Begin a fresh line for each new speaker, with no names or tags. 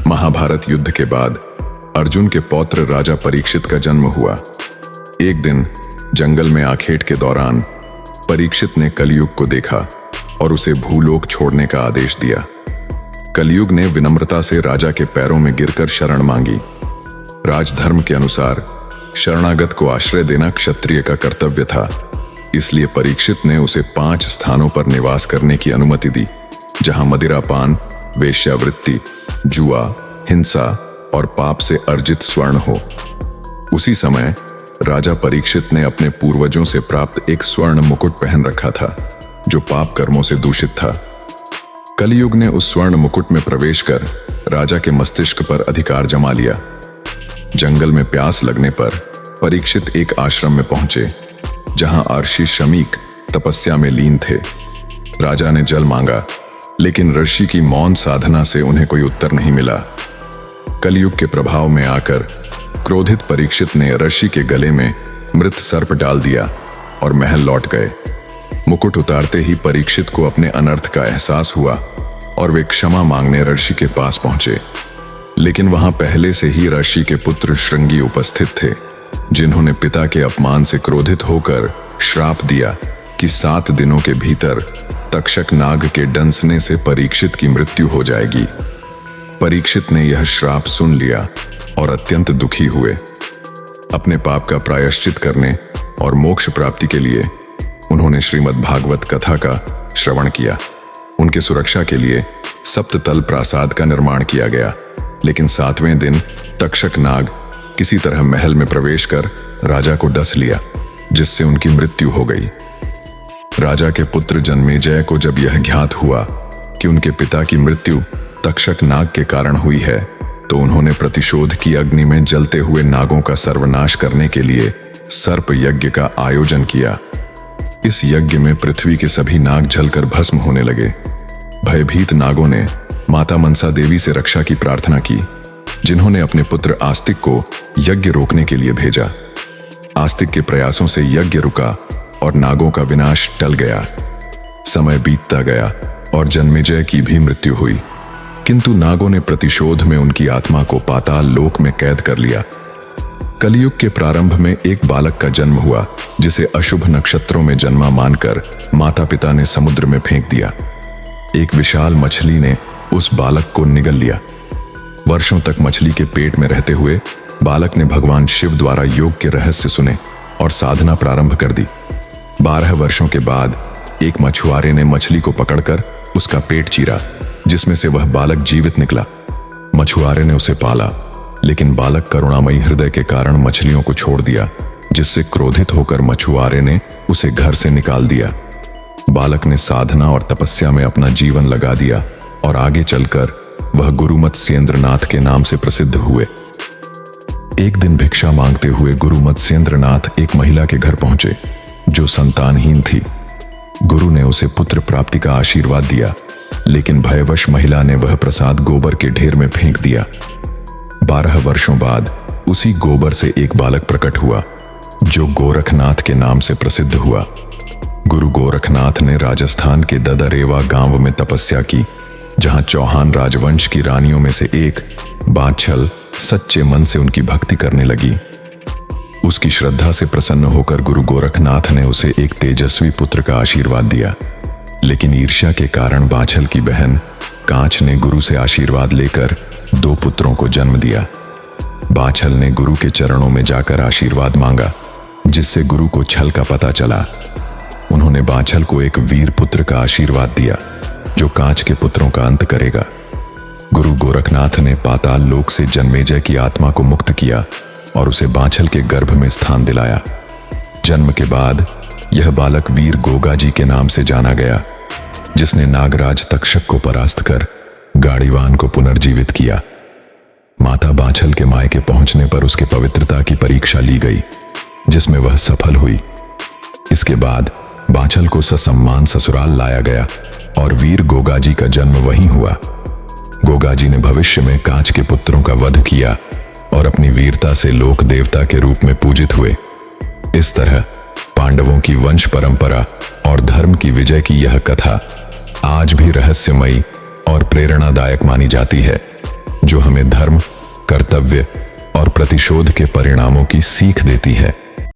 महाभारत युद्ध के बाद अर्जुन के पौत्र राजा परीक्षित का जन्म हुआ। एक दिन जंगल में आखेट के दौरान परीक्षित ने कलयुग को देखा और उसे भूलोक छोड़ने का आदेश दिया। कलयुग ने विनम्रता से राजा के पैरों में गिरकर शरण मांगी। राजधर्म के अनुसार शरणागत को आश्रय देना क्षत्रिय का कर्तव्य था, इसलिए परीक्षित ने उसे 5 स्थानों पर निवास करने की अनुमति दी, जहां मदिरापान, वेश्यावृत्ति, जुआ, हिंसा और पाप से अर्जित स्वर्ण हो। उसी समय राजा परीक्षित ने अपने पूर्वजों से प्राप्त एक स्वर्ण मुकुट पहन रखा था, जो पाप कर्मों से दूषित था। कलयुग ने उस स्वर्ण मुकुट में प्रवेश कर राजा के मस्तिष्क पर अधिकार जमा लिया। जंगल में प्यास लगने पर परीक्षित एक आश्रम में पहुंचे, जहां ऋषि शमीक तपस्या में लीन थे। राजा ने जल मांगा, लेकिन ऋषि की मौन साधना से उन्हें कोई उत्तर नहीं मिला। कलयुग के प्रभाव में आकर क्रोधित परीक्षित ने ऋषि के गले में मृत सर्प डाल दिया और महल लौट गए। मुकुट उतारते ही परीक्षित को अपने अनर्थ का एहसास हुआ और वे क्षमा मांगने ऋषि के पास पहुंचे, लेकिन वहां पहले से ही ऋषि के पुत्र श्रृंगी उपस्थित थे, जिन्होंने पिता के अपमान से क्रोधित होकर श्राप दिया कि 7 दिनों के भीतर तक्षक नाग के डंसने से परीक्षित की मृत्यु हो जाएगी। परीक्षित ने यह श्राप सुन लिया और अत्यंत दुखी हुए। अपने पाप का प्रायश्चित करने और मोक्ष प्राप्ति के लिए उन्होंने श्रीमद् भागवत कथा का श्रवण किया। उनके सुरक्षा के लिए सप्ततल प्रासाद का निर्माण किया गया, लेकिन 7वें दिन तक्षक नाग किसी तरह महल में प्रवेश कर राजा को डस लिया, जिससे उनकी मृत्यु हो गई। राजा के पुत्र जन्मेजय को जब यह ज्ञात हुआ कि उनके पिता की मृत्यु तक्षक नाग के कारण हुई है, तो उन्होंने प्रतिशोध की अग्नि में जलते हुए नागों का सर्वनाश करने के लिए सर्प यज्ञ का आयोजन किया। इस यज्ञ में पृथ्वी के सभी नाग जलकर भस्म होने लगे। भयभीत नागों ने माता मनसा देवी से रक्षा की प्रार्थना की, जिन्होंने अपने पुत्र आस्तिक को यज्ञ रोकने के लिए भेजा। आस्तिक के प्रयासों से यज्ञ रुका और नागों का विनाश टल गया। समय बीतता गया और जन्मेजय की भी मृत्यु हुई, किंतु नागों ने प्रतिशोध में उनकी आत्मा को पाताल लोक में कैद कर लिया। कलयुग के प्रारंभ में एक बालक का जन्म हुआ, जिसे अशुभ नक्षत्रों में जन्मा मानकर माता पिता ने समुद्र में फेंक दिया। एक विशाल मछली ने उस बालक को निगल लिया। वर्षों तक मछली के पेट में रहते हुए बालक ने भगवान शिव द्वारा योग के रहस्य सुने और साधना प्रारंभ कर दी। 12 वर्षों के बाद एक मछुआरे ने मछली को पकड़कर उसका पेट चीरा, जिसमें से वह बालक जीवित निकला। मछुआरे ने उसे पाला, लेकिन बालक करुणामयी हृदय के कारण मछलियों को छोड़ दिया, जिससे क्रोधित होकर मछुआरे ने उसे घर से निकाल दिया। बालक ने साधना और तपस्या में अपना जीवन लगा दिया और आगे चलकर वह गुरु मत्स्येंद्रनाथ के नाम से प्रसिद्ध हुए। एक दिन भिक्षा मांगते हुए गुरु मत्स्येंद्रनाथ एक महिला के घर पहुंचे, जो संतानहीन थी। गुरु ने उसे पुत्र प्राप्ति का आशीर्वाद दिया, लेकिन भयवश महिला ने वह प्रसाद गोबर के ढेर में फेंक दिया। 12 वर्षों बाद उसी गोबर से एक बालक प्रकट हुआ, जो गोरखनाथ के नाम से प्रसिद्ध हुआ। गुरु गोरखनाथ ने राजस्थान के ददरेवा गांव में तपस्या की, जहां चौहान राजवंश की रानियों में से एक बाछल सच्चे मन से उनकी भक्ति करने लगी। उसकी श्रद्धा से प्रसन्न होकर गुरु गोरखनाथ ने उसे एक तेजस्वी पुत्र का आशीर्वाद दिया, लेकिन ईर्ष्या के कारण बाछल की बहन कांच ने गुरु से आशीर्वाद लेकर 2 पुत्रों को जन्म दिया। बाछल ने गुरु के चरणों में जाकर आशीर्वाद मांगा, जिससे गुरु को छल का पता चला। उन्होंने बाछल को एक वीर पुत्र का आशीर्वाद दिया, जो कांच के पुत्रों का अंत करेगा। गुरु गोरखनाथ ने पाताल लोक से जन्मेजय की आत्मा को मुक्त किया और उसे बाछल के गर्भ में स्थान दिलाया। जन्म के बाद यह बालक वीर गोगा जी के नाम से जाना गया, जिसने नागराज तक्षक को परास्त कर गाड़ीवान को पुनर्जीवित किया। माता बाछल के मायके पहुंचने पर उसके पवित्रता की परीक्षा ली गई, जिसमें वह सफल हुई। इसके बाद बाछल को ससम्मान ससुराल लाया गया और वीर गोगाजी का जन्म वहीं हुआ। गोगाजी ने भविष्य में कांच के पुत्रों का वध किया और अपनी वीरता से लोक देवता के रूप में पूजित हुए। इस तरह पांडवों की वंश परंपरा और धर्म की विजय की यह कथा आज भी रहस्यमयी और प्रेरणादायक मानी जाती है। जो हमें धर्म, कर्तव्य और प्रतिशोध के परिणामों की सीख देती है।